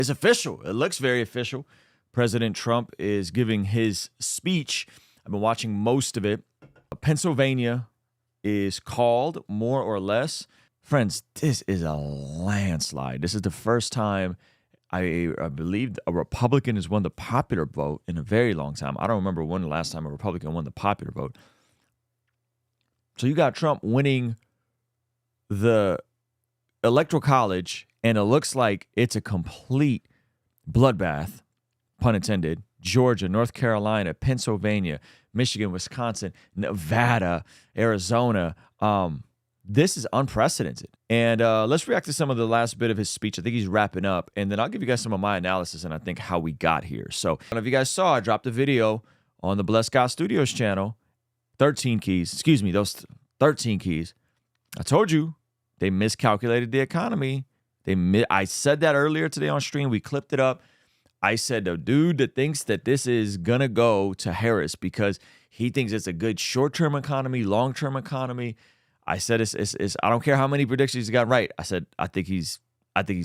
It's official. It looks very official. President Trump is giving his speech. I've been watching most of it. Pennsylvania is called, more or less. Friends, this is a landslide. This is the first time I believe a Republican has won the popular vote in a very long time. I don't remember when the last time a Republican won the popular vote. So you got Trump winning the Electoral College, and it looks like it's a complete bloodbath, pun intended. Georgia, North Carolina, Pennsylvania, Michigan, Wisconsin, Nevada, Arizona. This is unprecedented. And let's react to some of the last bit of his speech. I think he's wrapping up, and then I'll give you guys some of my analysis and I think how we got here. So, if you guys saw, I dropped a video on the Blessed God Studios channel. 13 keys. Excuse me, those 13 keys. I told you they miscalculated the economy. I said that earlier today on stream. We clipped it up. I said the dude that thinks that this is gonna go to Harris because he thinks it's a good short-term economy, long-term economy. I said it's I don't care how many predictions he got right. I said I think he's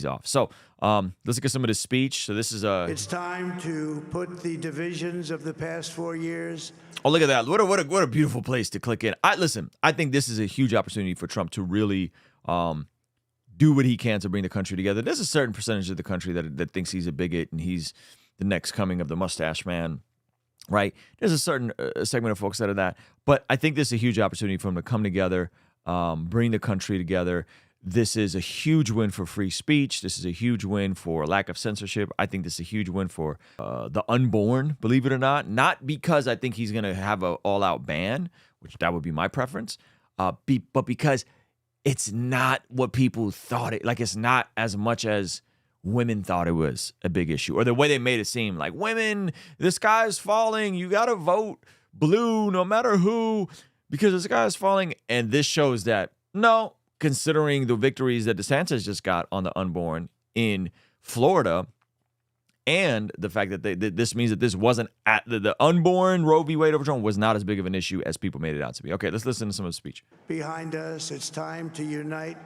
off. So let's look at some of the speech. So this is It's time to put the divisions of the past 4 years. Oh, look at that! What a beautiful place to click in. I think this is a huge opportunity for Trump to really do what he can to bring the country together. There's a certain percentage of the country that thinks he's a bigot and he's the next coming of the mustache man, right? There's a certain segment of folks that are that. But I think this is a huge opportunity for him to come together, bring the country together. This is a huge win for free speech. This is a huge win for lack of censorship. I think this is a huge win for the unborn, believe it or not. Not because I think he's going to have an all-out ban, which that would be my preference, but because it's not what people thought it. Like, it's not as much as women thought it was a big issue, or the way they made it seem like women, the sky is falling. You got to vote blue no matter who, because the sky is falling. And this shows that no, considering the victories that DeSantis just got on the unborn in Florida, and the fact that this means that this wasn't at the unborn Roe v. Wade overturn was not as big of an issue as people made it out to be. Okay, let's listen to some of the speech. Behind us, it's time to unite,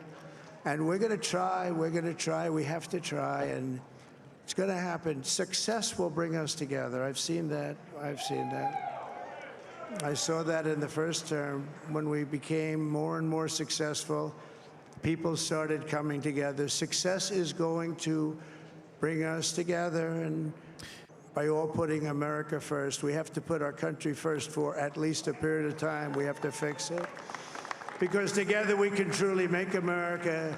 and we're going to try. We have to try, and it's going to happen. Success will bring us together. I've seen that. I saw that in the first term when we became more and more successful. People started coming together. Success is going to bring us together, and by all putting America first. We have to put our country first for at least a period of time. We have to fix it, because together we can truly make America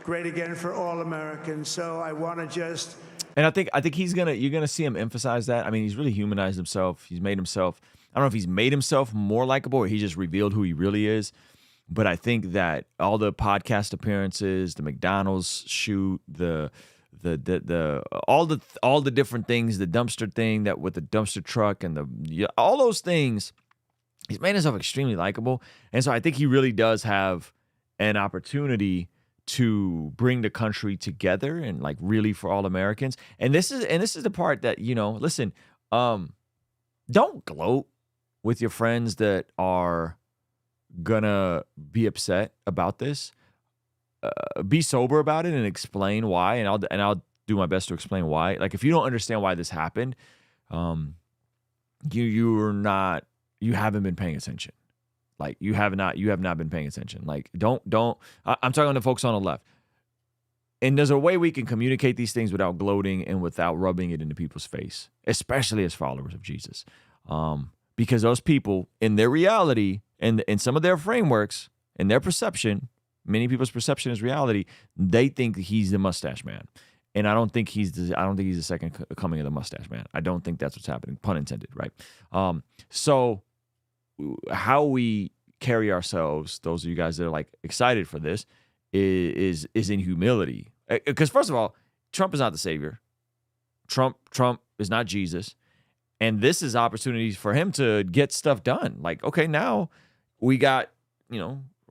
great again for all Americans. So I want to just... And I think you're gonna see him emphasize that. I mean, he's really humanized himself. He's made himself, I don't know if he's made himself more likable or he just revealed who he really is. But I think that all the podcast appearances, the McDonald's shoot, all the different things, the dumpster thing that with the dumpster truck and all those things, he's made himself extremely likable. And so I think he really does have an opportunity to bring the country together and like really for all Americans. And this is the part that, listen, don't gloat with your friends that are gonna be upset about this. Be sober about it and explain why, and I'll do my best to explain why. Like, if you don't understand why this happened, you haven't been paying attention. Like, you have not been paying attention. Like, I'm talking to folks on the left. And there's a way we can communicate these things without gloating and without rubbing it into people's face, especially as followers of Jesus. Because those people, in their reality and in some of their frameworks and their perception, many people's perception is reality, they think he's the mustache man. And I don't think he's the second coming of the mustache man. I don't think that's what's happening, pun intended, right? So how we carry ourselves, those of you guys that are like excited for this, is in humility. Because first of all, Trump is not the savior. Trump is not Jesus. And this is opportunities for him to get stuff done. Like, okay, now we got,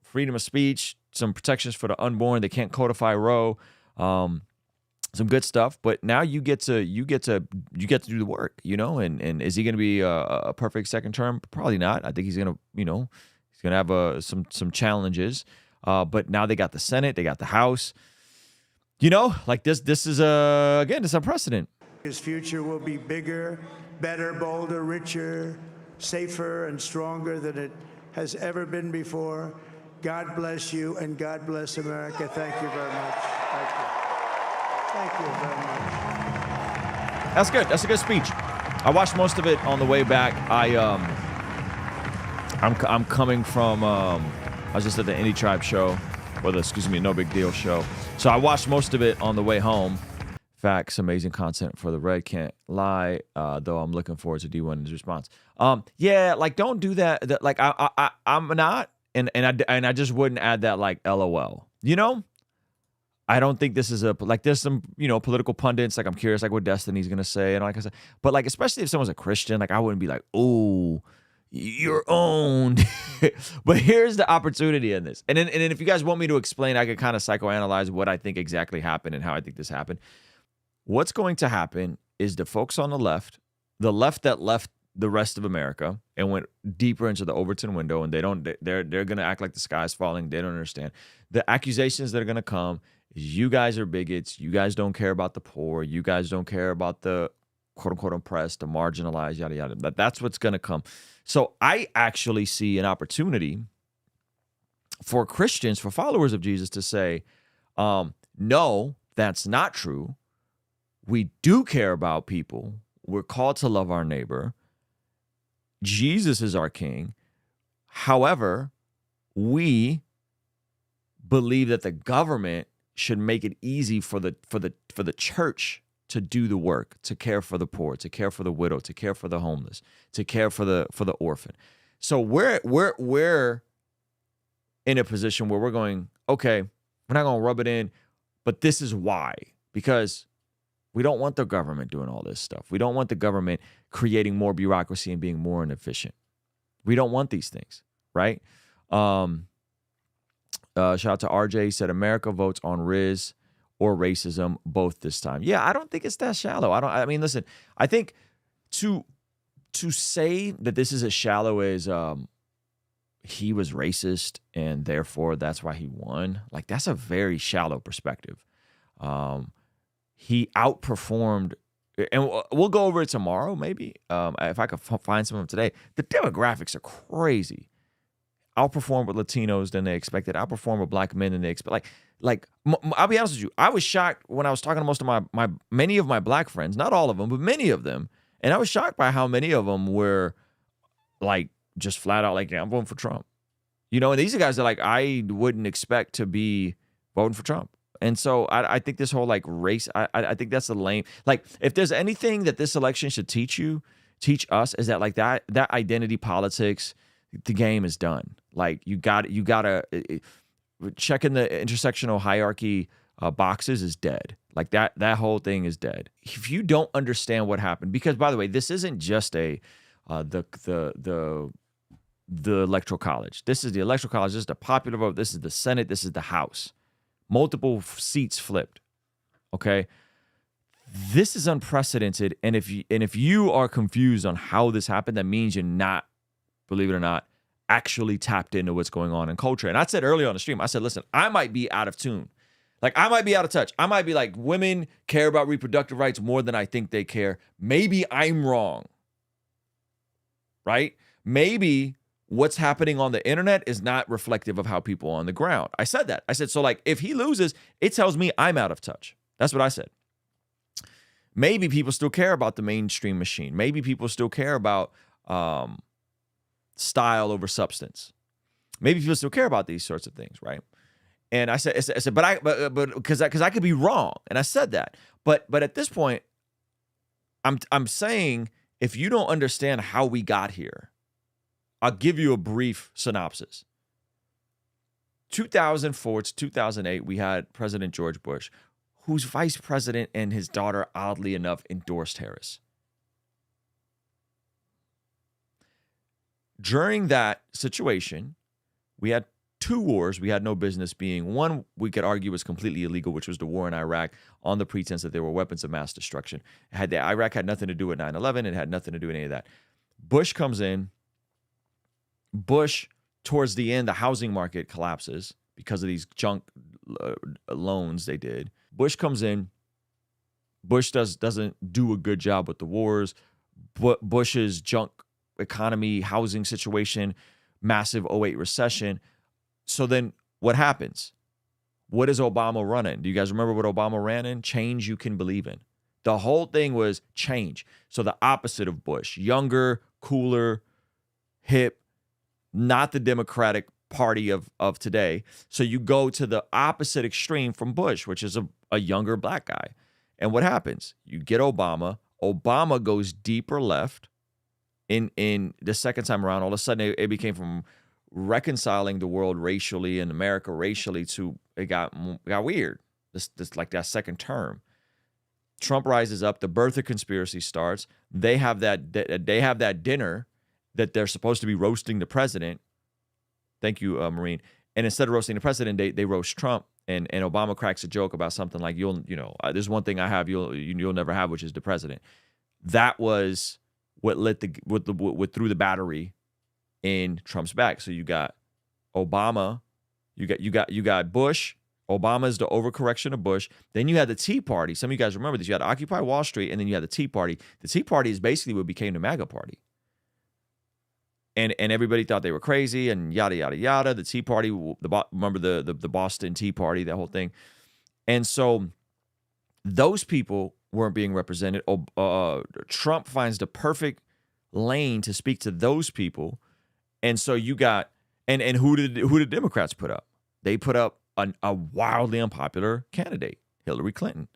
freedom of speech, some protections for the unborn. They can't codify Roe, some good stuff. But now you get to do the work, And is he going to be a perfect second term? Probably not. I think he's going to have some challenges. But now they got the Senate, they got the House. You know, like this is again, it's unprecedented. His future will be bigger, better, bolder, richer, safer, and stronger than it has ever been before. God bless you, and God bless America. Thank you very much. Thank you. Thank you very much. That's good. That's a good speech. I watched most of it on the way back. I'm coming from I was just at the Indie Tribe show, or the No Big Deal show. So I watched most of it on the way home. Facts, amazing content for the Red. Can't lie. Though I'm looking forward to D1's response. Yeah, like don't do that. Like I'm not, and I just wouldn't add that like LOL. You know, I don't think this is there's some, political pundits. Like I'm curious like what Destiny's gonna say, and like I said, but like especially if someone's a Christian, like I wouldn't be like, oh, you're owned. But here's the opportunity in this. And then if you guys want me to explain, I could kind of psychoanalyze what I think exactly happened and how I think this happened. What's going to happen is the folks on the left that left the rest of America and went deeper into the Overton window, and they're going to act like the sky's falling. They don't understand. The accusations that are going to come is you guys are bigots. You guys don't care about the poor. You guys don't care about the quote unquote oppressed, the marginalized, yada, yada. That's what's going to come. So I actually see an opportunity for Christians, for followers of Jesus to say, no, that's not true. We do care about people. We're called to love our neighbor. Jesus is our king. However, we believe that the government should make it easy for the church to do the work, to care for the poor, to care for the widow, to care for the homeless, to care for the orphan. So we're in a position where we're going, okay, we're not going to rub it in, but this is why. Because we don't want the government doing all this stuff. We don't want the government creating more bureaucracy and being more inefficient. We don't want these things, right? Shout out to RJ. He said America votes on Riz or racism both this time. Yeah, I don't think it's that shallow. I mean, listen, I think to say that this is as shallow as he was racist and therefore that's why he won, like that's a very shallow perspective. He outperformed, and we'll go over it tomorrow maybe, if I could find some of them today. The demographics are crazy. Outperformed with Latinos than they expected. Outperformed with black men than they expect. Like I'll be honest with you. I was shocked when I was talking to most of many of my black friends, not all of them, but many of them. And I was shocked by how many of them were like just flat out like, yeah, I'm voting for Trump. And these are guys that like I wouldn't expect to be voting for Trump. And so I think this whole like race, I think that's the lame. Like if there's anything that this election should teach us is that like that identity politics, the game is done. Like you gotta checking the intersectional hierarchy boxes is dead. Like that whole thing is dead. If you don't understand what happened, because by the way, this isn't just the electoral college. This is the electoral college. This is the popular vote. This is the Senate. This is the House. Multiple seats flipped. Okay. This is unprecedented. And if you are confused on how this happened, that means you're not, believe it or not, actually tapped into what's going on in culture. And I said earlier on the stream, I said, listen, I might be out of tune. Like I might be out of touch. I might be like, women care about reproductive rights more than I think they care. Maybe I'm wrong. Right? Maybe what's happening on the internet is not reflective of how people are on the ground. I said that. I said, so like if he loses, it tells me I'm out of touch. That's what I said. Maybe people still care about the mainstream machine. Maybe people still care about style over substance. Maybe people still care about these sorts of things, right? And I said, but because I could be wrong, and I said that. But at this point, I'm saying if you don't understand how we got here, I'll give you a brief synopsis. 2004 to 2008, we had President George Bush, whose vice president and his daughter, oddly enough, endorsed Harris. During that situation, we had two wars we had no business being. One, we could argue was completely illegal, which was the war in Iraq on the pretense that there were weapons of mass destruction. Iraq had nothing to do with 9/11. It had nothing to do with any of that. Bush comes in. Bush, towards the end, the housing market collapses because of these junk loans they did. Bush comes in. Bush doesn't do a good job with the wars. Bush's junk economy, housing situation, massive '08 recession. So then what happens? What is Obama running? Do you guys remember what Obama ran in? Change you can believe in. The whole thing was change. So the opposite of Bush, younger, cooler, hip, not the Democratic Party of today. So you go to the opposite extreme from Bush, which is a younger black guy. And what happens? You get Obama. Obama goes deeper left in the second time around. All of a sudden, it became from reconciling the world racially and America racially to it got weird. This like that second term. Trump rises up. The birther conspiracy starts. They have that dinner that they're supposed to be roasting the president. Thank you, Marine. And instead of roasting the president, they roast Trump. And Obama cracks a joke about something like there's one thing I have you'll never have, which is the president. That was what what threw the battery in Trump's back. So you got Obama, you got Bush. Obama is the overcorrection of Bush. Then you had the Tea Party. Some of you guys remember this. You had Occupy Wall Street, and then you had the Tea Party. The Tea Party is basically what became the MAGA Party. And everybody thought they were crazy and yada, yada, yada. The Tea Party, remember the Boston Tea Party, that whole thing. And so those people weren't being represented. Trump finds the perfect lane to speak to those people. And so you got, and who did Democrats put up? They put up a wildly unpopular candidate, Hillary Clinton.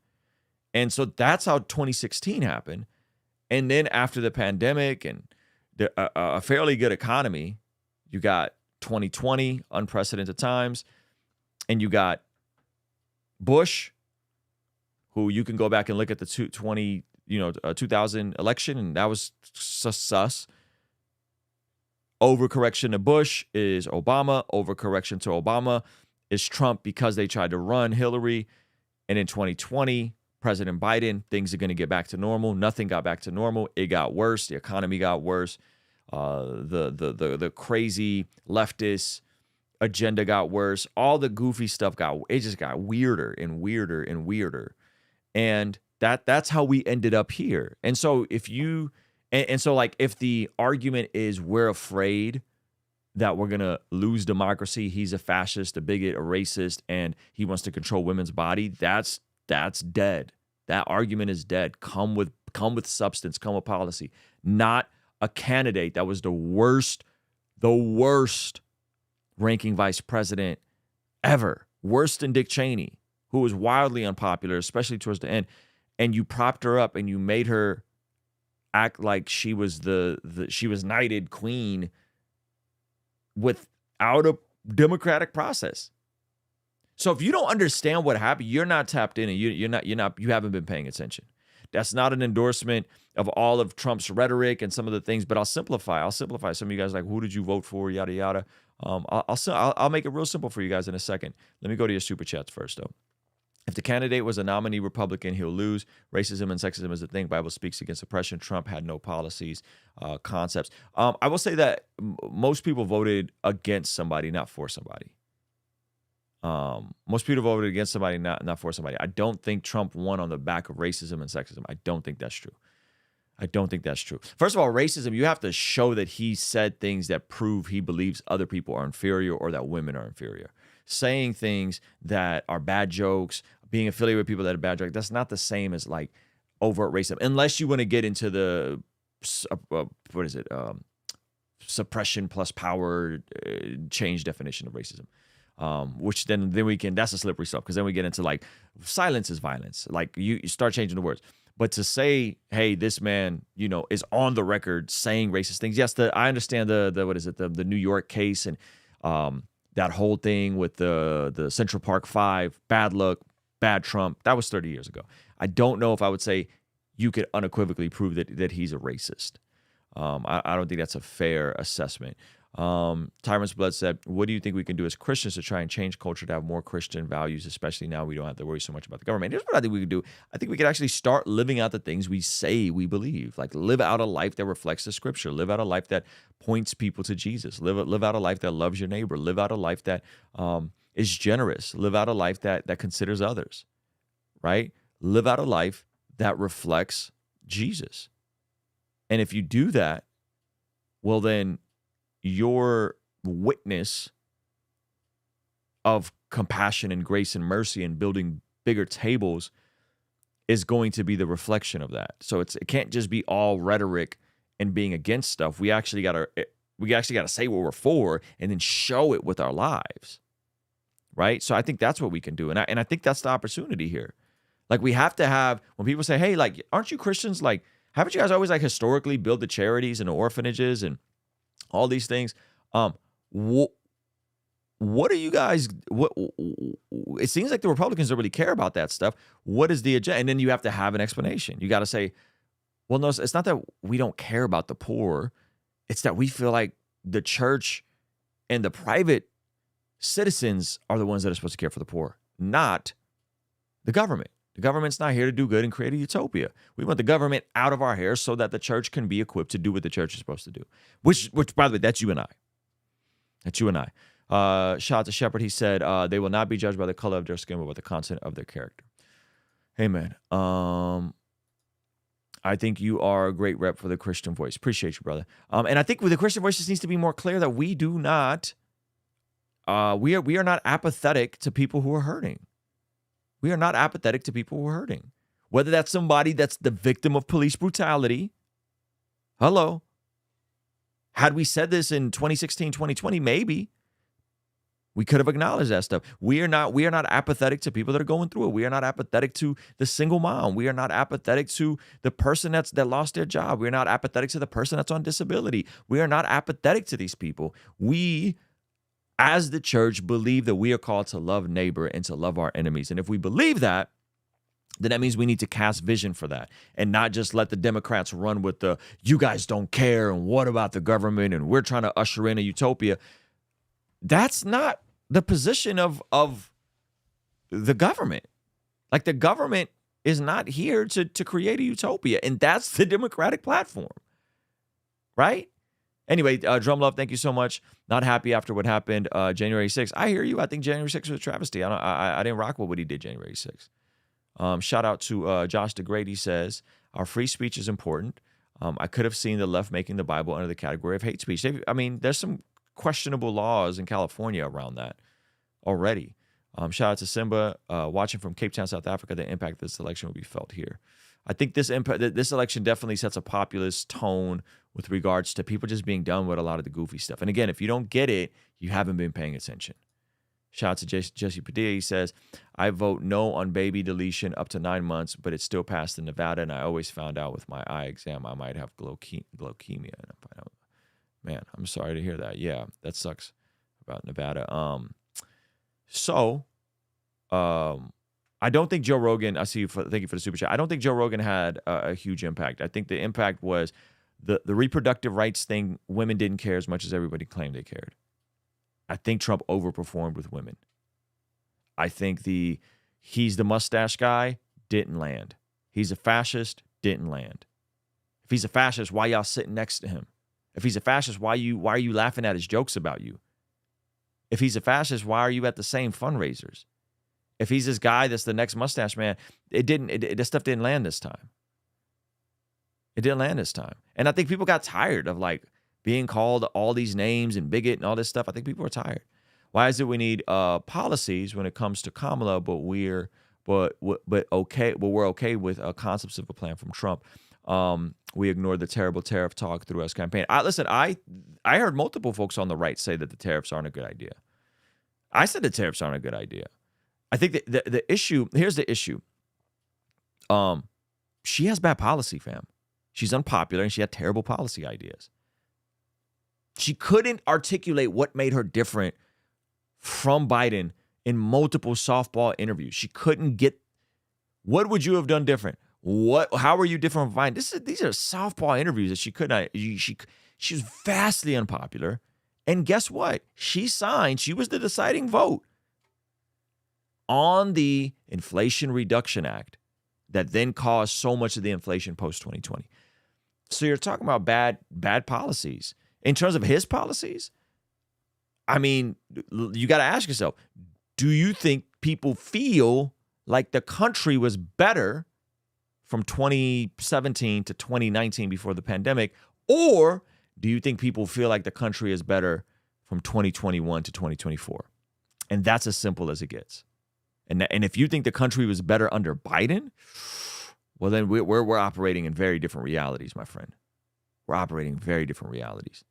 And so that's how 2016 happened. And then after the pandemic and a fairly good economy, you got 2020, unprecedented times, and you got Bush, who you can go back and look at the 2000 election, and that was sus. Overcorrection to Bush is Obama. Overcorrection to Obama is Trump because they tried to run Hillary. And in 2020, President Biden, things are going to get back to normal. Nothing got back to normal. It got worse. The economy got worse. The crazy leftist agenda got worse. All the goofy stuff just got weirder and weirder and weirder. And that's how we ended up here. And so if the argument is we're afraid that we're going to lose democracy, he's a fascist, a bigot, a racist, and he wants to control women's body, that's dead. That argument is dead. Come with substance, come with policy. Not a candidate that was the worst ranking vice president ever. Worse than Dick Cheney, who was wildly unpopular, especially towards the end. And you propped her up and you made her act like she was she was knighted queen without a democratic process. So if you don't understand what happened, you're not tapped in, and you haven't been paying attention. That's not an endorsement of all of Trump's rhetoric and some of the things, but I'll simplify. Some of you guys are like, who did you vote for? Yada yada. I'll make it real simple for you guys in a second. Let me go to your super chats first, though. If the candidate was a nominee Republican, he'll lose. Racism and sexism is the thing. Bible speaks against oppression. Trump had no policies, concepts. I will say that most people voted against somebody, not for somebody. Most people voted against somebody, not for somebody. I don't think Trump won on the back of racism and sexism. I don't think that's true. First of all, racism, you have to show that he said things that prove he believes other people are inferior or that women are inferior. Saying things that are bad jokes, being affiliated with people that are bad jokes, that's not the same as like overt racism. Unless you want to get into the, suppression plus power change definition of racism. Which then we can, that's a slippery stuff, because then we get into like silence is violence. Like you start changing the words. But to say, hey, this man, is on the record saying racist things. Yes, I understand the New York case and that whole thing with the Central Park Five, bad luck, bad Trump. That was 30 years ago. I don't know if I would say you could unequivocally prove that he's a racist. I don't think that's a fair assessment. Tyrant's Blood said, what do you think we can do as Christians to try and change culture to have more Christian values, especially now we don't have to worry so much about the government? Here's what I think we could do. I think we could actually start living out the things we say we believe. Like live out a life that reflects the scripture. Live out a life that points people to Jesus. Live out a life that loves your neighbor. Live out a life that is generous. Live out a life that considers others, right? Live out a life that reflects Jesus. And if you do that, well, then your witness of compassion and grace and mercy and building bigger tables is going to be the reflection of that. So it can't just be all rhetoric and being against stuff. We actually got to say what we're for and then show it with our lives, right? So I think that's what we can do, and I think that's the opportunity here. Like, we have to have, when people say, hey, like, aren't you Christians? Like, haven't you guys always, like, historically build the charities and the orphanages and all these things? What are you guys, it seems like the Republicans don't really care about that stuff. What is the agenda? And then you have to have an explanation. You got to say, well, no, it's not that we don't care about the poor. It's that we feel like the church and the private citizens are the ones that are supposed to care for the poor, not the government. The government's not here to do good and create a utopia. We want the government out of our hair so that the church can be equipped to do what the church is supposed to do. Which, by the way, that's you and I. That's you and I. Shout out to Shepard. He said, they will not be judged by the color of their skin, but by the content of their character. Amen. I think you are a great rep for the Christian Voice. Appreciate you, brother. And I think with the Christian Voice, just needs to be more clear that we do not, we are not apathetic to people who are hurting. We are not apathetic to people who are hurting. Whether that's somebody that's the victim of police brutality. Hello. Had we said this in 2016, 2020, maybe we could have acknowledged that stuff. We are not apathetic to people that are going through it. We are not apathetic to the single mom. We are not apathetic to the person that lost their job. We are not apathetic to the person that's on disability. We are not apathetic to these people. We, as the church, believe that we are called to love neighbor and to love our enemies. And if we believe that, then that means we need to cast vision for that and not just let the Democrats run with the, you guys don't care, and what about the government, and we're trying to usher in a utopia. That's not the position of the government. Like, the government is not here to create a utopia, and that's the Democratic platform, right? Anyway, Drum Love, thank you so much. Not happy after what happened January 6th. I hear you. I think January 6th was a travesty. I didn't rock with what he did January 6th. Shout out to Josh DeGrade. He says, our free speech is important. I could have seen the left making the Bible under the category of hate speech. There's some questionable laws in California around that already. Shout out to Simba, watching from Cape Town, South Africa. The impact of this election will be felt here. I think this election definitely sets a populist tone with regards to people just being done with a lot of the goofy stuff. And again, if you don't get it, you haven't been paying attention. Shout out to Jesse Padilla. He says, I vote no on baby deletion up to 9 months, but it still passed in Nevada, and I always found out with my eye exam I might have glaucomia. Man, I'm sorry to hear that. Yeah, that sucks about Nevada. I don't think Joe Rogan, thank you for the super chat. I don't think Joe Rogan had a huge impact. I think the impact was the reproductive rights thing. Women didn't care as much as everybody claimed they cared. I think Trump overperformed with women. I think he's the mustache guy, didn't land. He's a fascist, didn't land. If he's a fascist, why y'all sitting next to him? If he's a fascist, why are you laughing at his jokes about you? If he's a fascist, why are you at the same fundraisers? If he's this guy that's the next mustache man, this stuff didn't land this time. It didn't land this time. And I think people got tired of like being called all these names and bigot and all this stuff. I think people are tired. Why is it we need policies when it comes to Kamala, but we're okay with concepts of a plan from Trump? We ignored the terrible tariff talk through his campaign. I heard multiple folks on the right say that the tariffs aren't a good idea. I said the tariffs aren't a good idea. I think that the issue, here's the issue. She has bad policy, fam. She's unpopular and she had terrible policy ideas. She couldn't articulate what made her different from Biden in multiple softball interviews. She couldn't get, what would you have done different? How were you different from Biden? These are softball interviews that she could not, she was vastly unpopular. And guess what? She was the deciding vote on the Inflation Reduction Act that then caused so much of the inflation post-2020. So you're talking about bad policies. In terms of his policies, I mean, you got to ask yourself, do you think people feel like the country was better from 2017 to 2019 before the pandemic? Or do you think people feel like the country is better from 2021 to 2024? And that's as simple as it gets. And if you think the country was better under Biden, well, then we're operating in very different realities, my friend. We're operating in very different realities.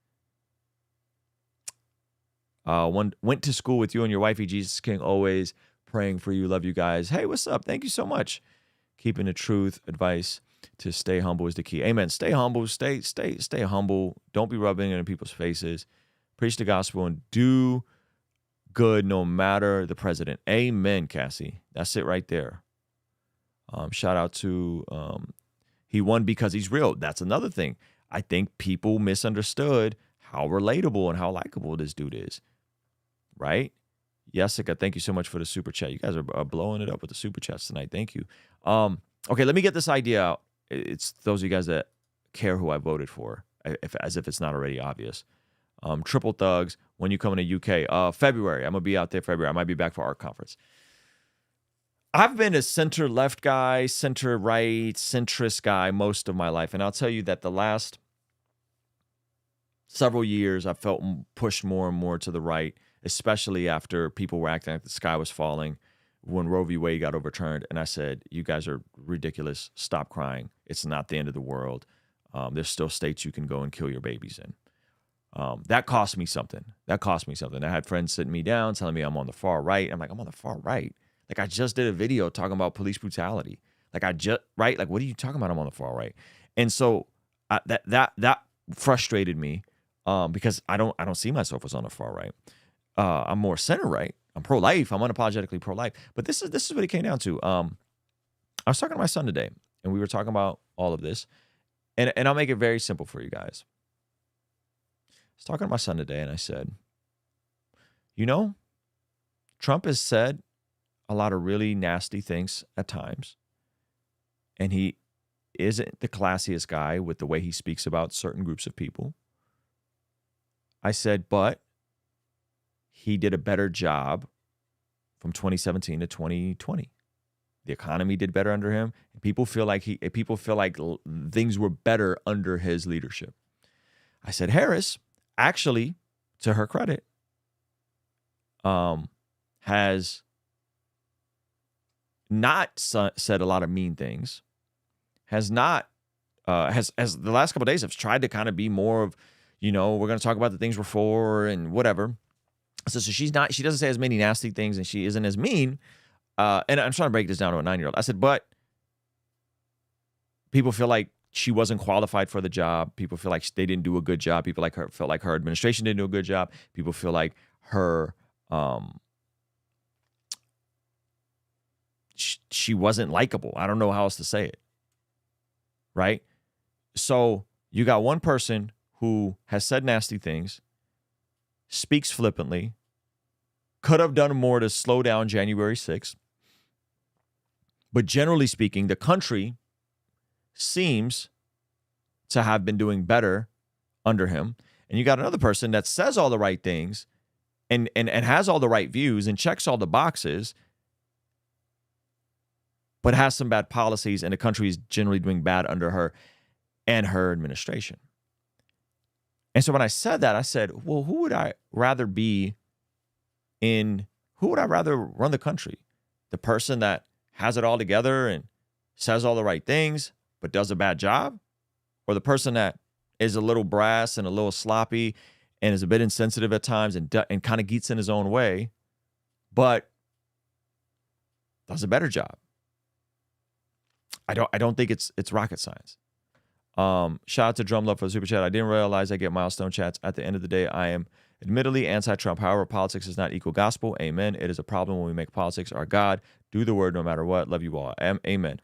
Went to school with you and your wifey, Jesus King, always praying for you. Love you guys. Hey, what's up? Thank you so much. Keeping the truth, advice to stay humble is the key. Amen. Stay humble. Stay humble. Don't be rubbing it in people's faces. Preach the gospel and do good no matter the president. Amen, Cassie. That's it right there. Shout out to he won because he's real. That's another thing. I think people misunderstood how relatable and how likable this dude is. Right? Jessica, thank you so much for the super chat. You guys are blowing it up with the super chats tonight. Thank you. Okay, let me get this idea out. It's those of you guys that care who I voted for, as if it's not already obvious. Triple Thugs, when you come to UK, February. I'm going to be out there February. I might be back for art conference. I've been a center-left guy, center-right, centrist guy most of my life. And I'll tell you that the last several years, I felt pushed more and more to the right, especially after people were acting like the sky was falling when Roe v. Wade got overturned. And I said, you guys are ridiculous. Stop crying. It's not the end of the world. There's still states you can go and kill your babies in. That cost me something. I had friends sitting me down telling me I'm on the far right. I'm like, I'm on the far right. Like, I just did a video talking about police brutality. Like, right? Like, what are you talking about? I'm on the far right. And so that frustrated me because I don't see myself as on the far right. I'm more center right. I'm pro-life. I'm unapologetically pro-life. But this is what it came down to. I was talking to my son today, and we were talking about all of this. And I'll make it very simple for you guys. I was talking to my son today, and I said, Trump has said a lot of really nasty things at times. And he isn't the classiest guy with the way he speaks about certain groups of people. I said, but he did a better job from 2017 to 2020. The economy did better under him. And people feel like things were better under his leadership. I said, Harris, actually, to her credit, has not said a lot of mean things, has the last couple of days have tried to kind of be more of, we're going to talk about the things we're for and whatever. So she doesn't say as many nasty things and she isn't as mean. And I'm trying to break this down to a 9-year-old. I said, but people feel like she wasn't qualified for the job. People feel like they didn't do a good job. People felt like her administration didn't do a good job. People feel like her, she wasn't likable. I don't know how else to say it. Right? So you got one person who has said nasty things, speaks flippantly, could have done more to slow down January 6th. But generally speaking, the country seems to have been doing better under him. And you got another person that says all the right things and has all the right views and checks all the boxes, but has some bad policies, and the country is generally doing bad under her and her administration. And so when I said that, I said, well, who would I rather run the country? The person that has it all together and says all the right things, but does a bad job? Or the person that is a little brass and a little sloppy and is a bit insensitive at times and kind of gets in his own way, but does a better job? I don't think it's rocket science. Shout out to Drum Love for the super chat. I didn't realize I get milestone chats. At the end of the day, I am admittedly anti-Trump. However, politics is not equal gospel. Amen. It is a problem when we make politics our God. Do the word no matter what. Love you all. Amen.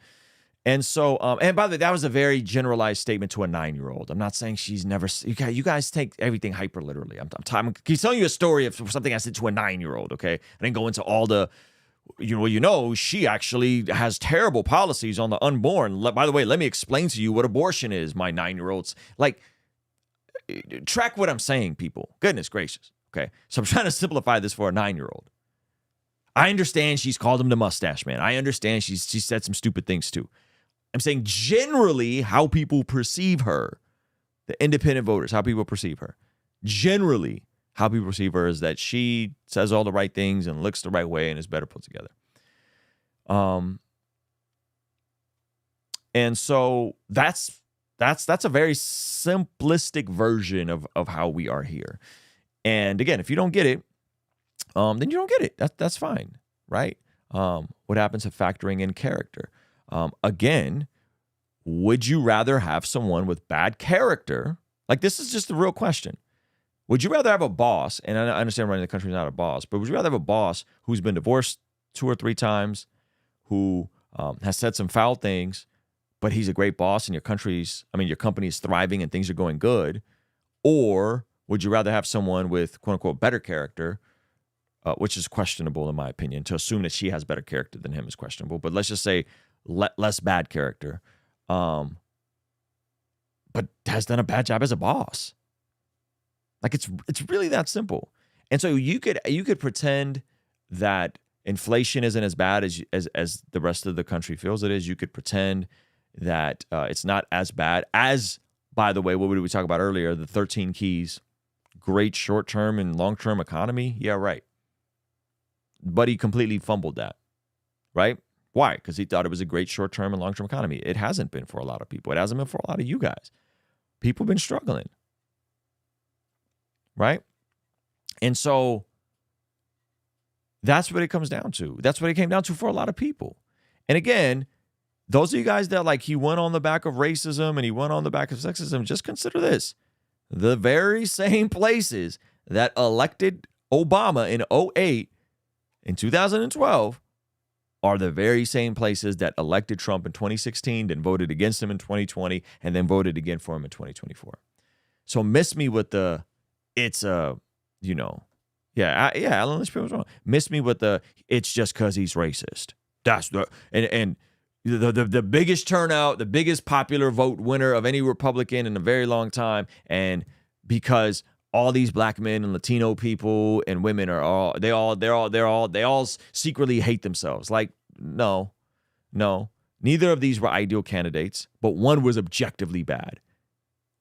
And so, and by the way, that was a very generalized statement to a 9-year-old. I'm not saying she's never. You guys take everything hyper literally. I'm telling you a story of something I said to a 9-year-old. Okay, I didn't go into all the. She actually has terrible policies on the unborn. By the way, let me explain to you what abortion is, my 9-year-olds. Like, track what I'm saying, people. Goodness gracious. Okay. So I'm trying to simplify this for a 9-year-old. I understand she's called him the mustache man. I understand she said some stupid things too. I'm saying generally how people perceive her, the independent voters, how people perceive her. Generally, how people perceive her is that she says all the right things and looks the right way and is better put together. And so that's a very simplistic version of how we are here. And again, if you don't get it, then you don't get it. That's fine, right? What happens to factoring in character? Again, would you rather have someone with bad character? Like, this is just the real question. Would you rather have a boss, and I understand running the country is not a boss, but would you rather have a boss who's been divorced 2 or 3 times, who has said some foul things, but he's a great boss and your company is thriving and things are going good? Or would you rather have someone with quote unquote better character, which is questionable in my opinion? To assume that she has better character than him is questionable, but let's just say less bad character, but has done a bad job as a boss. Like, it's really that simple. And so you could pretend that inflation isn't as bad as the rest of the country feels it is. You could pretend that it's not as bad as, by the way, what did we talk about earlier? The 13 keys, great short-term and long-term economy. Yeah, right. But he completely fumbled that, right? Why? Because he thought it was a great short-term and long-term economy. It hasn't been for a lot of people. It hasn't been for a lot of you guys. People have been struggling, right? And so that's what it comes down to. That's what it came down to for a lot of people. And again, those of you guys that like he went on the back of racism and he went on the back of sexism, just consider this. The very same places that elected Obama in 2008, in 2012, are the very same places that elected Trump in 2016, then voted against him in 2020, and then voted again for him in 2024. So miss me with the, Alan Lynch was wrong. Miss me with the, it's just because he's racist. That's the, and the biggest turnout, the biggest popular vote winner of any Republican in a very long time, and because all these black men and Latino people and women are all secretly hate themselves. Like, no, neither of these were ideal candidates, but one was objectively bad.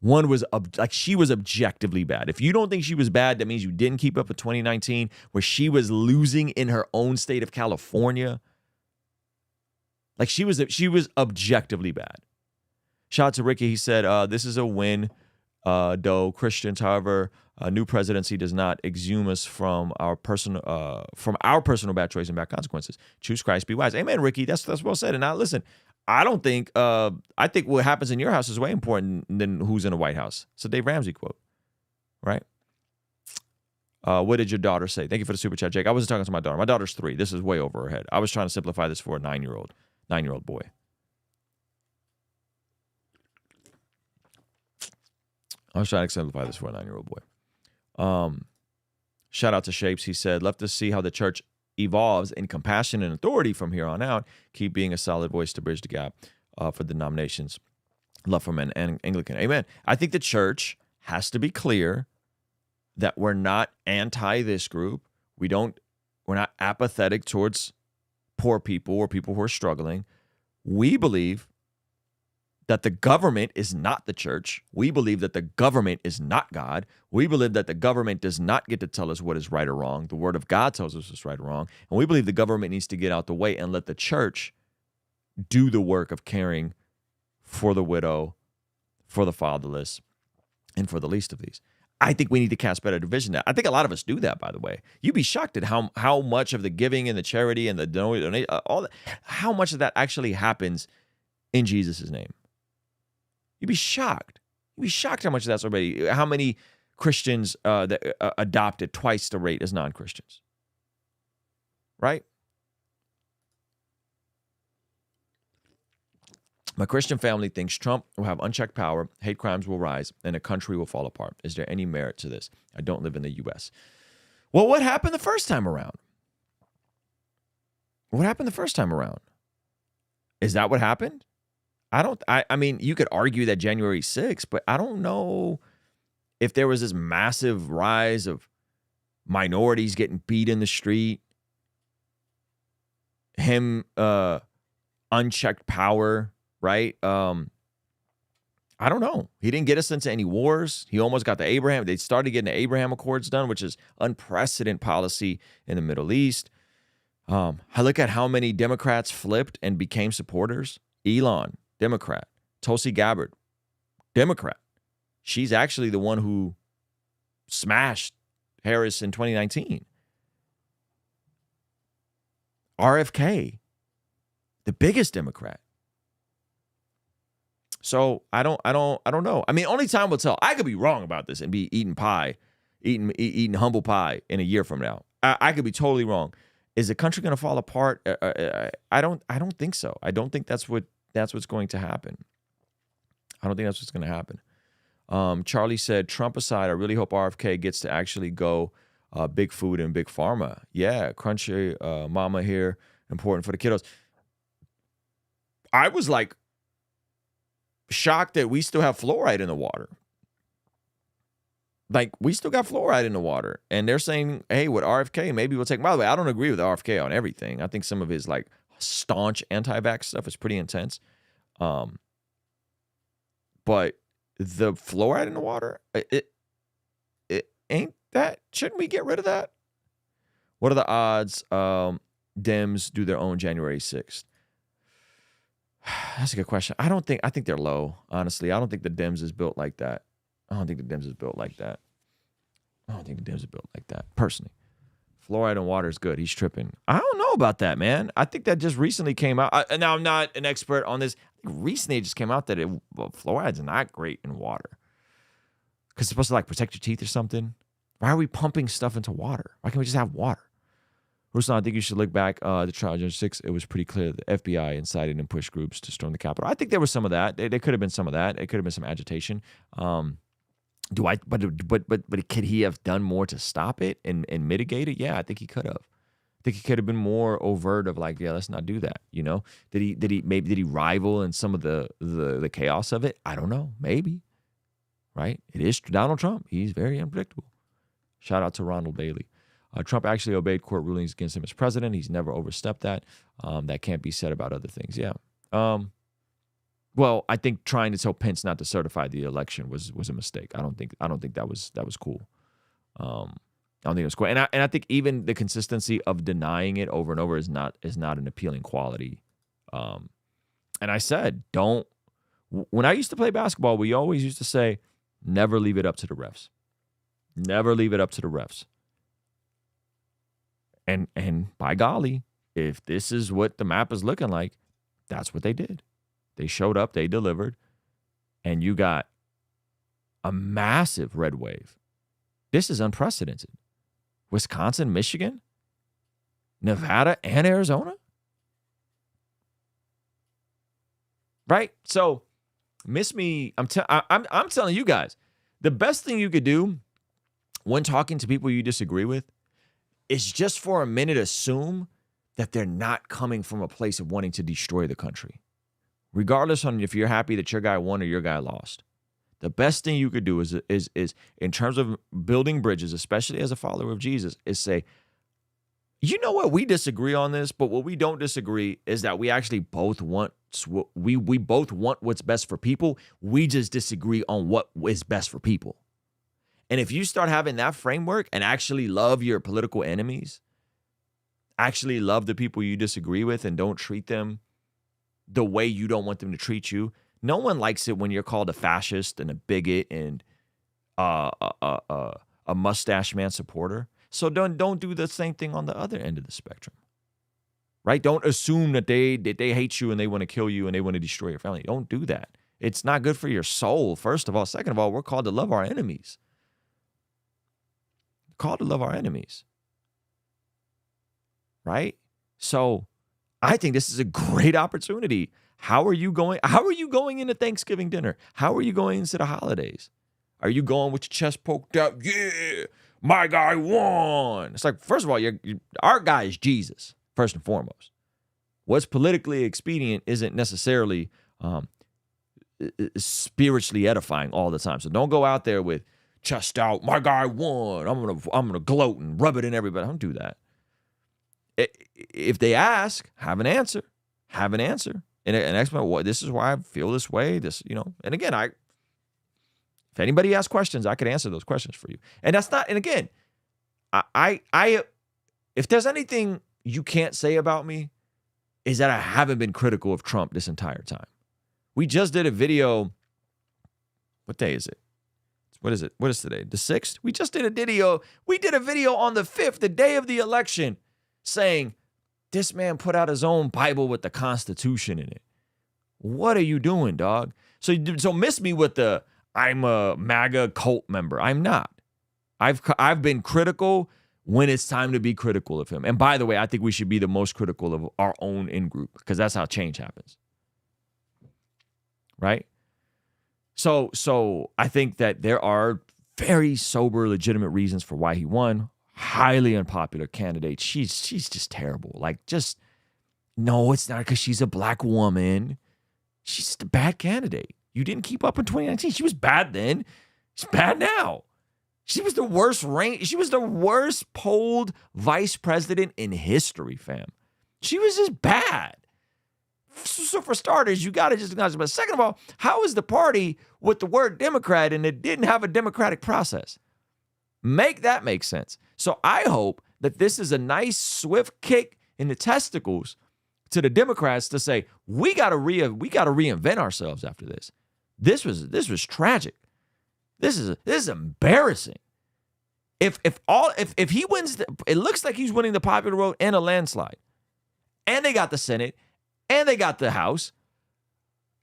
One was she was objectively bad. If you don't think she was bad, that means you didn't keep up with 2019, where she was losing in her own state of California. Like, she was objectively bad. Shout out to Ricky. He said, this is a win, though Christians, however, a new presidency does not exhume us from our personal bad choice and bad consequences. Choose Christ, be wise. Amen, Ricky. That's well said. And now listen, I think what happens in your house is way important than who's in the White House. It's a Dave Ramsey quote, right? What did your daughter say? Thank you for the super chat, Jake. I wasn't talking to my daughter. My daughter's 3. This is way over her head. I was trying to simplify this for a 9-year-old boy. I was trying to simplify this for a 9-year-old boy. Shout out to Shapes. He said, love to see how the church evolves in compassion and authority from here on out. Keep being a solid voice to bridge the gap for denominations. Love from an Anglican. Amen. I think the church has to be clear that we're not anti this group. We're not apathetic towards poor people or people who are struggling. We believe that the government is not the church. We believe that the government is not God. We believe that the government does not get to tell us what is right or wrong. The word of God tells us what's right or wrong. And we believe the government needs to get out the way and let the church do the work of caring for the widow, for the fatherless, and for the least of these. I think we need to cast better division. I think a lot of us do that, by the way. You'd be shocked at how much of the giving and the charity and the donation, how much of that actually happens in Jesus' name. You'd be shocked. You'd be shocked how much of that's already, how many Christians that adopt at twice the rate as non-Christians. Right? My Christian family thinks Trump will have unchecked power, hate crimes will rise, and the country will fall apart. Is there any merit to this? I don't live in the U.S. Well, what happened the first time around? What happened the first time around? Is that what happened? I mean, you could argue that January 6th, but I don't know if there was this massive rise of minorities getting beat in the street, him unchecked power, right? I don't know. He didn't get us into any wars. He almost got they started getting the Abraham Accords done, which is unprecedented policy in the Middle East. I look at how many Democrats flipped and became supporters. Elon, Democrat. Tulsi Gabbard, Democrat. She's actually the one who smashed Harris in 2019. RFK, the biggest Democrat. So I don't know. I mean, only time will tell. I could be wrong about this and be eating humble pie in a year from now. I could be totally wrong. Is the country going to fall apart? I don't think so. I don't think that's what's going to happen. I don't think that's what's going to happen. Charlie said, Trump aside, I really hope RFK gets to actually go big food and big pharma. Yeah, crunchy mama here, important for the kiddos. I was like shocked that we still have fluoride in the water. Like, we still got fluoride in the water. And they're saying, hey, with RFK, maybe we'll take... By the way, I don't agree with RFK on everything. I think some of his, like, staunch anti-vax stuff is pretty intense. But the fluoride in the water, it ain't that... Shouldn't we get rid of that? What are the odds Dems do their own January 6th? That's a good question. I think they're low, honestly. I don't think the Dems is built like that. I don't think the Dems is built like that. Personally. Fluoride in water is good. He's tripping. I don't know about that, man. I think that just recently came out. Now, I'm not an expert on this. I think recently it just came out that fluoride's not great in water. Because it's supposed to, like, protect your teeth or something. Why are we pumping stuff into water? Why can't we just have water? Ruslan, I think you should look back at the trial of January 6th. It was pretty clear that the FBI incited and pushed groups to storm the Capitol. I think there was some of that. There could have been some of that. It could have been some agitation. But could he have done more to stop it and mitigate it? Yeah, I think he could have. I think he could have been more overt of, like, yeah, let's not do that. You know, did he rival in some of the chaos of it? I don't know. Maybe. Right? It is Donald Trump. He's very unpredictable. Shout out to Ronald Bailey. Trump actually obeyed court rulings against him as president. He's never overstepped that. That can't be said about other things. Yeah. Well, I think trying to tell Pence not to certify the election was a mistake. I don't think that was cool. I don't think it was cool. And I think even the consistency of denying it over and over is not an appealing quality. And I said, when I used to play basketball, we always used to say, never leave it up to the refs. Never leave it up to the refs. And by golly, if this is what the map is looking like, that's what they did. They showed up, they delivered, and you got a massive red wave. This is unprecedented. Wisconsin, Michigan, Nevada, and Arizona. Right? So, miss me. I'm telling you guys, the best thing you could do when talking to people you disagree with is just for a minute assume that they're not coming from a place of wanting to destroy the country. Regardless on if you're happy that your guy won or your guy lost. The best thing you could do is in terms of building bridges, especially as a follower of Jesus, is say, you know what, we disagree on this, but what we don't disagree is that we actually both want we both want what's best for people. We just disagree on what is best for people. And if you start having that framework and actually love your political enemies, actually love the people you disagree with and don't treat them the way you don't want them to treat you. No one likes it when you're called a fascist and a bigot and a mustache man supporter. So don't do the same thing on the other end of the spectrum. Right? Don't assume that they hate you and they want to kill you and they want to destroy your family. Don't do that. It's not good for your soul, first of all. Second of all, we're called to love our enemies. Called to love our enemies. Right? So I think this is a great opportunity. How are you going into Thanksgiving dinner? How are you going into the holidays? Are you going with your chest poked out? Yeah, my guy won. It's like, first of all, our guy is Jesus, first and foremost. What's politically expedient isn't necessarily spiritually edifying all the time. So don't go out there with chest out, my guy won. I'm gonna gloat and rub it in everybody. Don't do that. if they ask, have an answer. Have an answer. And an explanation, well, this is why I feel this way. This, and again, if anybody asks questions, I could answer those questions for you. And that's not, and again, if there's anything you can't say about me, is that I haven't been critical of Trump this entire time. We just did a video. What day is it? What is it? What is today? The 6th? We just did a video. We did a video on the 5th, the day of the election, saying this man put out his own Bible with the Constitution in it. What are you doing, dog? So miss me with the I'm a MAGA cult member. I'm not. I've been critical when it's time to be critical of him. And by the way, I think we should be the most critical of our own in-group because that's how change happens. Right? So I think that there are very sober, legitimate reasons for why he won. Highly unpopular candidate. She's just terrible. No, it's not because she's a black woman. She's just a bad candidate. You didn't keep up in 2019. She was bad then. She's bad now. She was the worst ranked. She was the worst polled vice president in history, fam. She was just bad. So for starters, you got to just acknowledge. But second of all, how is the party with the word Democrat and it didn't have a democratic process? Make that make sense. So I hope that this is a nice, swift kick in the testicles to the Democrats to say we got to reinvent ourselves after this. This was tragic. This is embarrassing. If he wins, it looks like he's winning the popular vote and a landslide, and they got the Senate, and they got the House.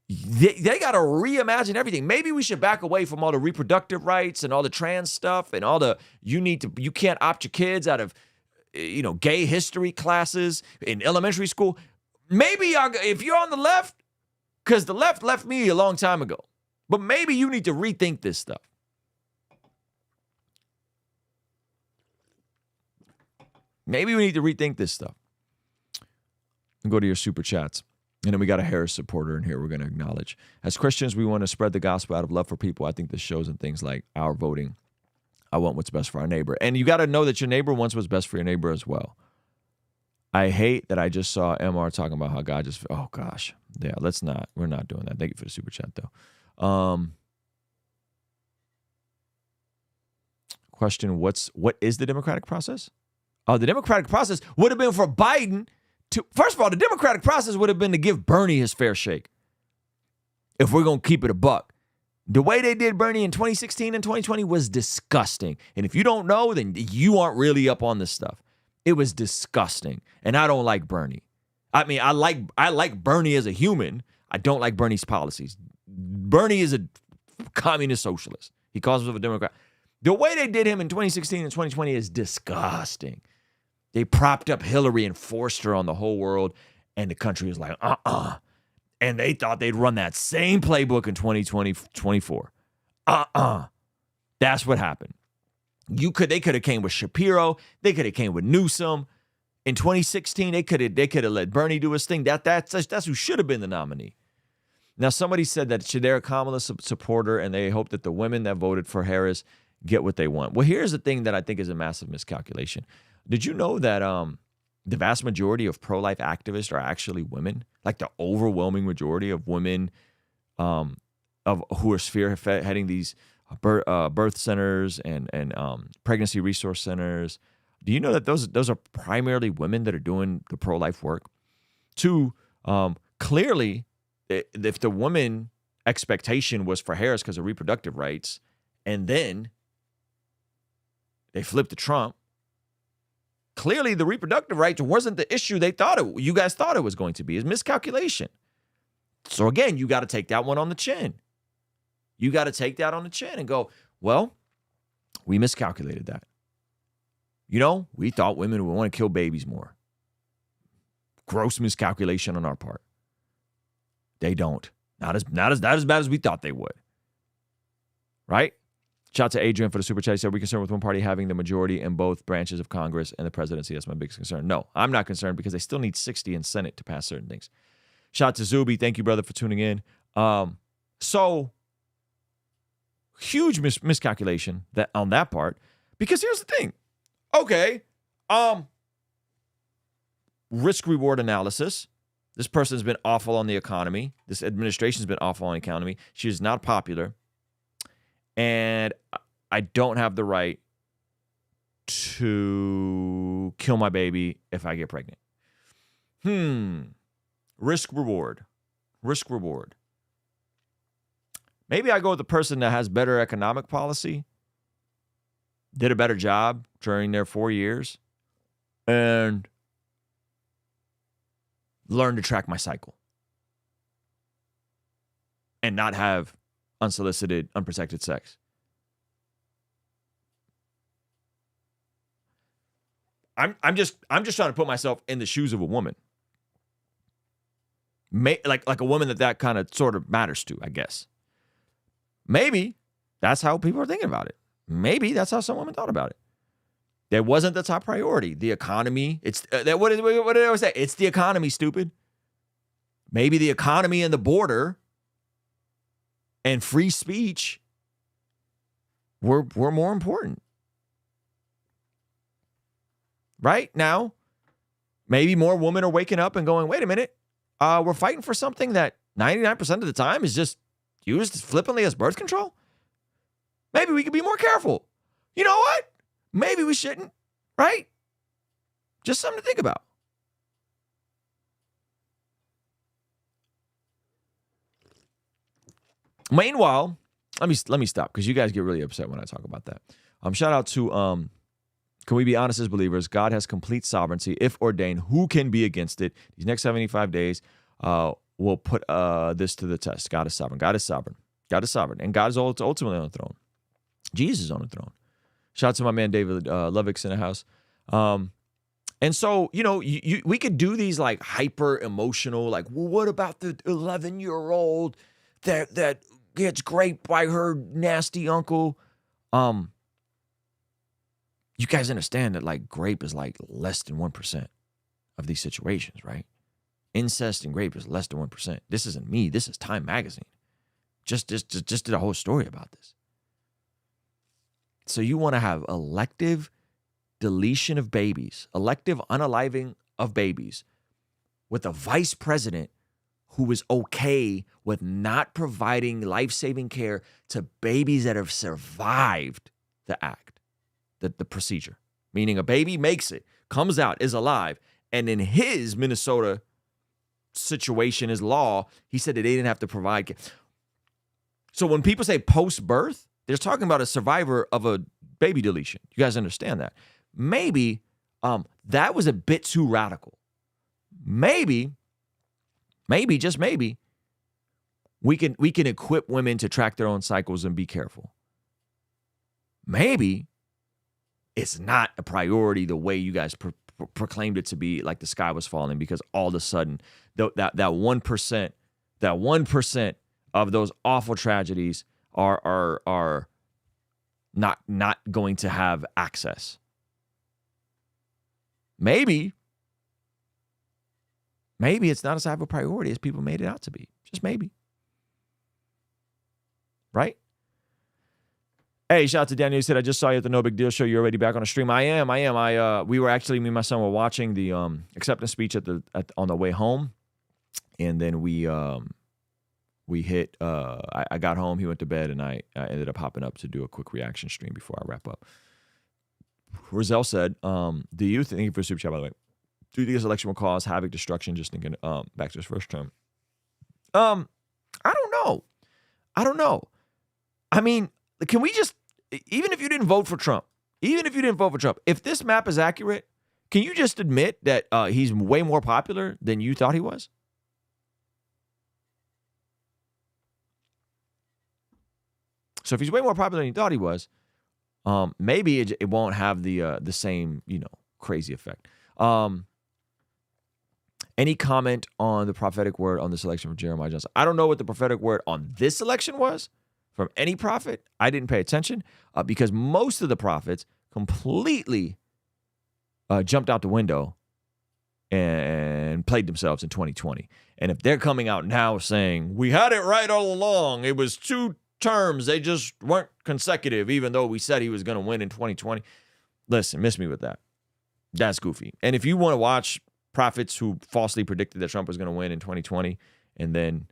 They got to reimagine everything. Maybe we should back away from all the reproductive rights and all the trans stuff and all the you can't opt your kids out of gay history classes in elementary school. Maybe if you're on the left, because the left left me a long time ago, but maybe you need to rethink this stuff. Maybe we need to rethink this stuff. And go to your super chats. And then we got a Harris supporter in here we're going to acknowledge. As Christians, we want to spread the gospel out of love for people. I think this shows in things like our voting. I want what's best for our neighbor. And you got to know that your neighbor wants what's best for your neighbor as well. I hate that I just saw MR talking about how God just, oh gosh. Yeah, we're not doing that. Thank you for the super chat though. Question, what is the democratic process? The democratic process would have been for Biden first of all, the democratic process would have been to give Bernie his fair shake. If we're going to keep it a buck. The way they did Bernie in 2016 and 2020 was disgusting. And if you don't know, then you aren't really up on this stuff. It was disgusting. And I don't like Bernie. I mean, I like Bernie as a human. I don't like Bernie's policies. Bernie is a communist socialist. He calls himself a Democrat. The way they did him in 2016 and 2020 is disgusting. They propped up Hillary and forced her on the whole world, and the country was like, And they thought they'd run that same playbook in 2024. That's what happened. They could have came with Shapiro. They could have came with Newsom. In 2016, they could have let Bernie do his thing. That's who should have been the nominee. Now, somebody said that they're a Kamala supporter, and they hope that the women that voted for Harris get what they want. Well, here's the thing that I think is a massive miscalculation. Did you know that the vast majority of pro-life activists are actually women? Like the overwhelming majority of women of who are spearheading these birth centers and pregnancy resource centers. Do you know that those are primarily women that are doing the pro-life work? Two, clearly, if the woman expectation was for Harris because of reproductive rights, and then they flipped to Trump, clearly the reproductive rights wasn't the issue you guys thought it was going to be. It's miscalculation. So again, you got to take that one on the chin. You got to take that on the chin and go, well, we miscalculated that. We thought women would want to kill babies more. Gross miscalculation on our part. They don't. Not as bad as we thought they would. Right? Shout out to Adrian for the super chat. He said, we're concerned with one party having the majority in both branches of Congress and the presidency. That's my biggest concern. No, I'm not concerned because they still need 60 in Senate to pass certain things. Shout out to Zuby. Thank you, brother, for tuning in. So huge miscalculation on that part, because here's the thing. Okay. risk-reward analysis. This person's been awful on the economy. This administration's been awful on the economy. She is not popular. And I don't have the right to kill my baby if I get pregnant. Risk-reward. Risk-reward. Maybe I go with the person that has better economic policy, did a better job during their 4 years, and learn to track my cycle and not have unsolicited, unprotected sex. I'm just trying to put myself in the shoes of a woman. Like a woman that kind of sort of matters to, I guess. Maybe that's how people are thinking about it. Maybe that's how some women thought about it. That wasn't the top priority. The economy. What did I always say? It's the economy, stupid. Maybe the economy and the border and free speech were more important. Right now, maybe more women are waking up and going, wait a minute, we're fighting for something that 99% of the time is just used flippantly as birth control? Maybe we could be more careful. You know what? Maybe we shouldn't, right? Just something to think about. Meanwhile, let me stop because you guys get really upset when I talk about that. Shout out to can we be honest as believers? God has complete sovereignty. If ordained, who can be against it? These next 75 days will put this to the test. God is sovereign. God is sovereign. God is sovereign. And God is ultimately on the throne. Jesus is on the throne. Shout out to my man David Lovick's in the house. And so, we could do these like hyper emotional, like, well, what about the 11-year-old that gets raped by her nasty uncle? You guys understand that like rape is like less than 1% of these situations, right? Incest and rape is less than 1%. This isn't me. This is Time Magazine. Just did a whole story about this. So you want to have elective deletion of babies, elective unaliving of babies with a vice president who is okay with not providing life-saving care to babies that have survived the act, the procedure. Meaning a baby makes it, comes out, is alive, and in his Minnesota situation, his law, he said that they didn't have to provide care. So when people say post-birth, they're talking about a survivor of a baby deletion. You guys understand that? Maybe that was a bit too radical. Maybe, just maybe, we can equip women to track their own cycles and be careful. Maybe it's not a priority the way you guys proclaimed it to be, like the sky was falling, because all of a sudden that 1% of those awful tragedies are not going to have access. Maybe it's not as high of a priority as people made it out to be. Just maybe. Right? Hey, shout out to Daniel. He said, I just saw you at the No Big Deal show. You're already back on the stream. I am. We were actually, me and my son were watching the acceptance speech on the way home. And then we hit, I got home, he went to bed, and I ended up hopping up to do a quick reaction stream before I wrap up. Roselle said, do you think, thank you for the super chat, by the way, do you think this election will cause havoc, destruction, just thinking back to his first term? I don't know. I mean, can we just, even if you didn't vote for Trump, if this map is accurate, can you just admit that he's way more popular than you thought he was? So if he's way more popular than you thought he was, maybe it won't have the same, crazy effect. Any comment on the prophetic word on this election from Jeremiah Johnson? I don't know what the prophetic word on this election was from any prophet. I didn't pay attention because most of the prophets completely jumped out the window and played themselves in 2020. And if they're coming out now saying, we had it right all along, it was 2 terms, they just weren't consecutive, even though we said he was going to win in 2020. Listen, miss me with that. That's goofy. And if you want to watch prophets who falsely predicted that Trump was going to win in 2020 and then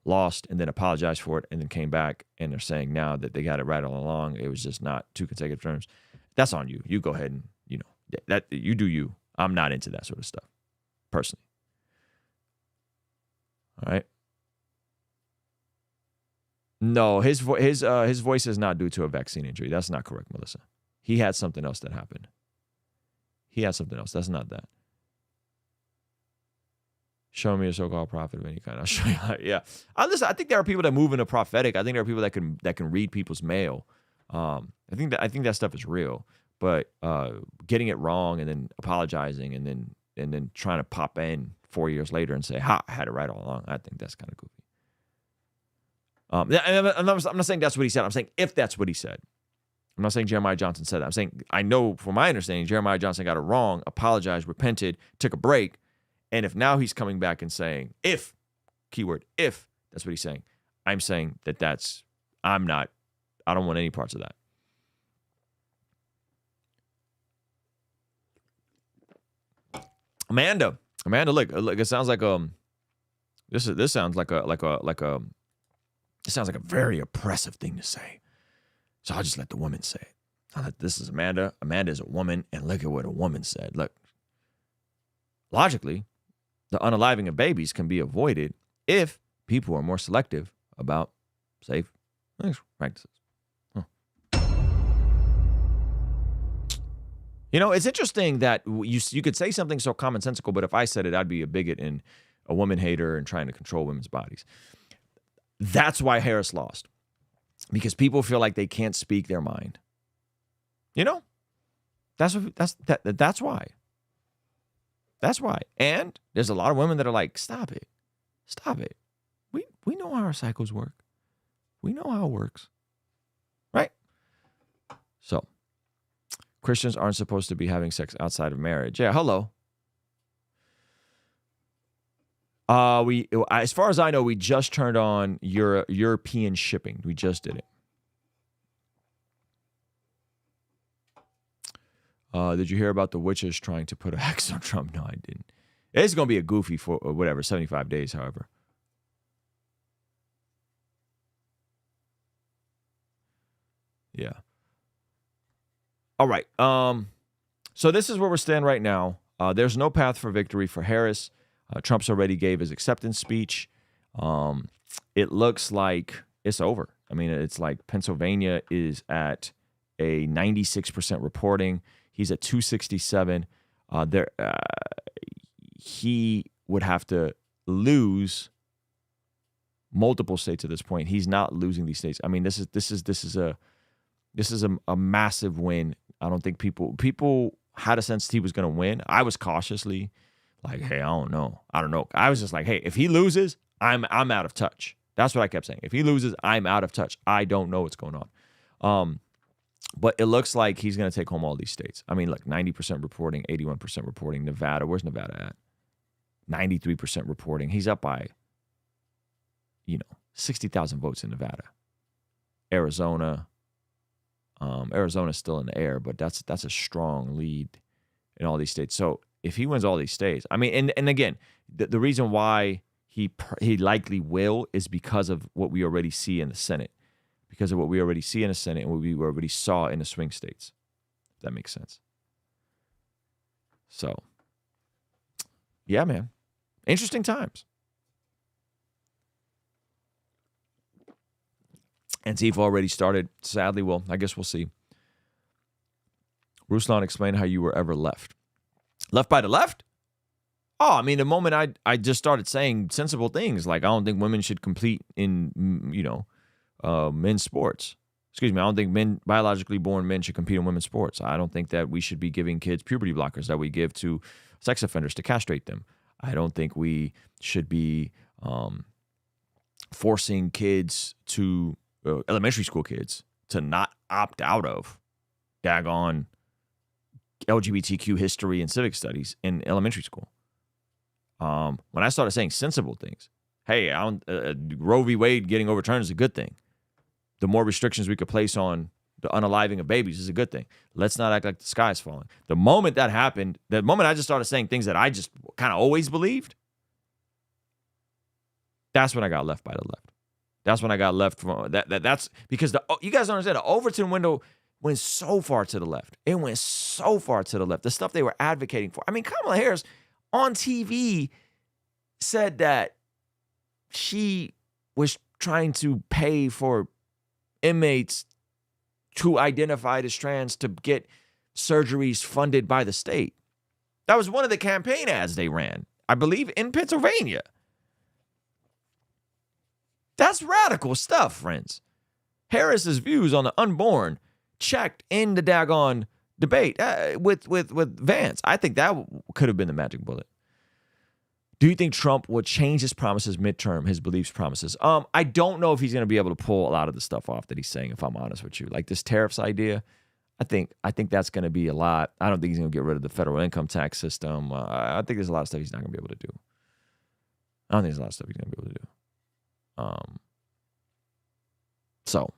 lost and then apologized for it and then came back, and they're saying now that they got it right all along. It was just not 2 consecutive terms. That's on you. You go ahead and, that you do you. I'm not into that sort of stuff, personally. All right. No, his voice is not due to a vaccine injury. That's not correct, Melissa. He had something else that happened. He had something else. That's not that. Show me a so-called prophet of any kind. I'll show you. Yeah. Listen, I think there are people that move in the prophetic. I think there are people that can read people's mail. I think that stuff is real. But getting it wrong and then apologizing and then trying to pop in 4 years later and say, "Ha, I had it right all along." I think that's kind of goofy. I'm not saying that's what he said. I'm saying if that's what he said. I'm not saying Jeremiah Johnson said that. I'm saying I know from my understanding, Jeremiah Johnson got it wrong, apologized, repented, took a break. And if now he's coming back and saying, if, keyword, if, that's what he's saying, I'm saying I don't want any parts of that. Amanda, look, it sounds like this sounds like a very oppressive thing to say. So I'll just let the woman say it. This is Amanda. Amanda is a woman, and look at what a woman said. Look, logically, the unaliving of babies can be avoided if people are more selective about safe practices. It's interesting that you could say something so commonsensical, but if I said it, I'd be a bigot and a woman hater and trying to control women's bodies. That's why Harris lost, because people feel like they can't speak their mind. That's why. That's why. And there's a lot of women that are like, stop it. We know how our cycles work. We know how it works. Right? So, Christians aren't supposed to be having sex outside of marriage. Yeah, hello. As far as I know, we just turned on European shipping. We just did it. Did you hear about the witches trying to put a hex on Trump? No, I didn't. It's going to be a goofy for 75 days, however. Yeah. All right. So this is where we're standing right now. There's no path for victory for Harris. Trump's already gave his acceptance speech. It looks like it's over. I mean, it's like Pennsylvania is at a 96% reporting. He's at 267. He would have to lose multiple states at this point. He's not losing these states. I mean, this is a massive win. I don't think people had a sense he was going to win. I was cautiously like, hey, I don't know. I was just like, hey, if he loses, I'm out of touch. That's what I kept saying. If he loses, I'm out of touch. I don't know what's going on. But it looks like he's going to take home all these states. I mean, look, 90% reporting, 81% reporting. Nevada, where's Nevada at? 93% reporting. He's up by, 60,000 votes in Nevada. Arizona. Arizona's still in the air, but that's a strong lead in all these states. So if he wins all these states, I mean, and again, the reason why he likely will is because of what we already see in the Senate. Because of what we already see in the Senate and what we already saw in the swing states. If that makes sense. So, yeah, man. Interesting times. Antifa already started. Sadly, well, I guess we'll see. Ruslan, explain how you were ever left. Left by the left? Oh, I mean, the moment I just started saying sensible things, like I don't think women should compete in, men's sports. Excuse me, I don't think biologically born men should compete in women's sports. I don't think that we should be giving kids puberty blockers that we give to sex offenders to castrate them. I don't think we should be forcing kids to, elementary school kids, to not opt out of daggone LGBTQ history and civic studies in elementary school. When I started saying sensible things, hey, Roe v. Wade getting overturned is a good thing. The more restrictions we could place on the unaliving of babies is a good thing. Let's not act like the sky is falling. The moment that happened, the moment I just started saying things that I just kind of always believed, that's when I got left by the left. That's when I got left from that's because you guys don't understand, the Overton window went so far to the left. It went so far to the left. The stuff they were advocating for. I mean, Kamala Harris on TV said that she was trying to pay for inmates who identified as trans to get surgeries funded by the state. That was one of the campaign ads they ran, I believe, in Pennsylvania. That's radical stuff, friends. Harris's views on the unborn checked in the daggone debate with Vance. I think that could have been the magic bullet. Do you think Trump will change his promises midterm, his beliefs, promises? I don't know if he's going to be able to pull a lot of the stuff off that he's saying, if I'm honest with you. Like this tariffs idea, I think that's going to be a lot. I don't think he's going to get rid of the federal income tax system. I think there's a lot of stuff he's not going to be able to do. I don't think there's a lot of stuff he's going to be able to do. So,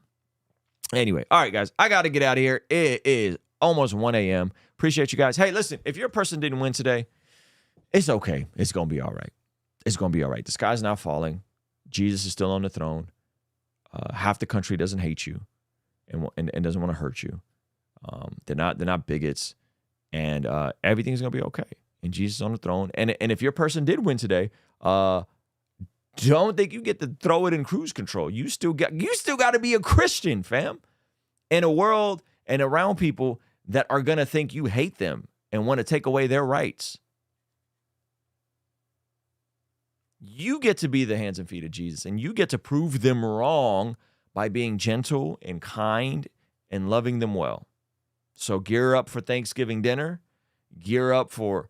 anyway, all right, guys, I got to get out of here. It is almost 1 a.m. Appreciate you guys. Hey, listen, if your person didn't win today, it's okay. It's going to be all right. It's going to be all right. The sky's not falling. Jesus is still on the throne. Half the country doesn't hate you and doesn't want to hurt you. They're not bigots, and everything's going to be okay. And Jesus is on the throne. And if your person did win today, don't think you get to throw it in cruise control. You still got to be a Christian, fam. In a world and around people that are going to think you hate them and want to take away their rights. You get to be the hands and feet of Jesus, and you get to prove them wrong by being gentle and kind and loving them well. So gear up for Thanksgiving dinner. Gear up for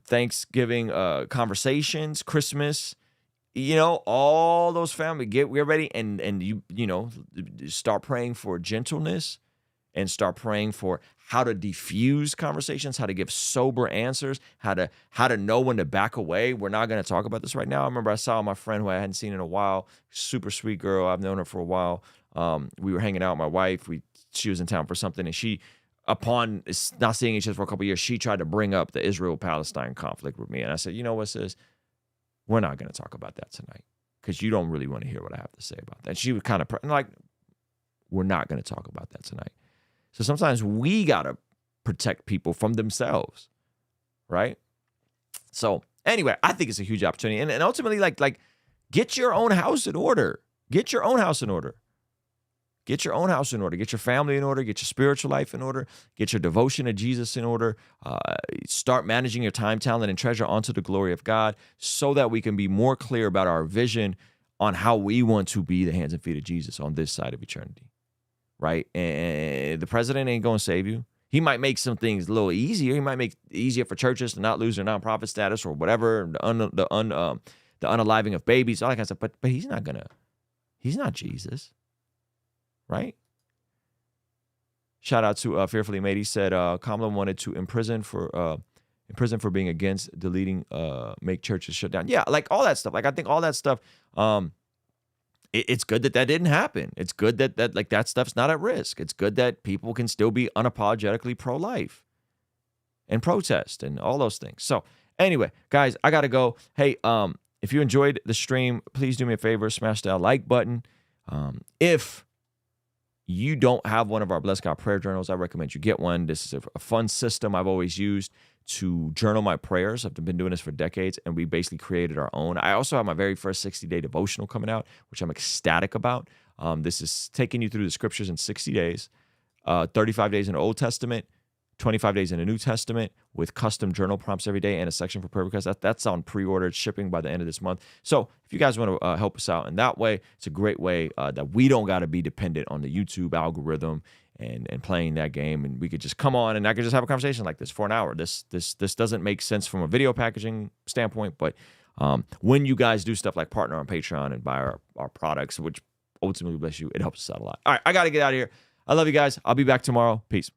Thanksgiving conversations, Christmas. You know, all those family, get ready and you know, start praying for gentleness and start praying for how to diffuse conversations, how to give sober answers, how to know when to back away. We're not going to talk about this right now. I remember I saw my friend who I hadn't seen in a while, super sweet girl. I've known her for a while. We were hanging out with my wife. She was in town for something, and she, upon not seeing each other for a couple of years, she tried to bring up the Israel-Palestine conflict with me. And I said, you know what, sis? We're not going to talk about that tonight because you don't really want to hear what I have to say about that. And she was kind of like, we're not going to talk about that tonight. So sometimes we got to protect people from themselves, right? So anyway, I think it's a huge opportunity. And ultimately, like get your own house in order. Get your own house in order. Get your own house in order. Get your family in order. Get your spiritual life in order. Get your devotion to Jesus in order. Start managing your time, talent, and treasure onto the glory of God so that we can be more clear about our vision on how we want to be the hands and feet of Jesus on this side of eternity, right? And the president ain't going to save you. He might make some things a little easier. He might make it easier for churches to not lose their nonprofit status or whatever, the unaliving of babies, all that kind of stuff. But he's not Jesus. Right? Shout out to Fearfully Made. He said Kamala wanted to imprison for being against deleting make churches shut down. Yeah, like all that stuff. Like I think all that stuff. It's good that didn't happen. It's good that like that stuff's not at risk. It's good that people can still be unapologetically pro-life and protest and all those things. So anyway, guys, I gotta go. Hey, if you enjoyed the stream, please do me a favor, smash that like button. If you don't have one of our Bless God prayer journals, I recommend you get one. This is a fun system I've always used to journal my prayers. I've been doing this for decades, and we basically created our own. I also have my very first 60-day devotional coming out, which I'm ecstatic about. This is taking you through the scriptures in 60 days, 35 days in the Old Testament, 25 days in the New Testament with custom journal prompts every day and a section for prayer requests. That's on pre-ordered shipping by the end of this month. So if you guys want to help us out in that way, it's a great way that we don't got to be dependent on the YouTube algorithm and playing that game. And we could just come on and I could just have a conversation like this for an hour. This doesn't make sense from a video packaging standpoint, but when you guys do stuff like partner on Patreon and buy our products, which ultimately bless you, it helps us out a lot. All right, I got to get out of here. I love you guys. I'll be back tomorrow. Peace.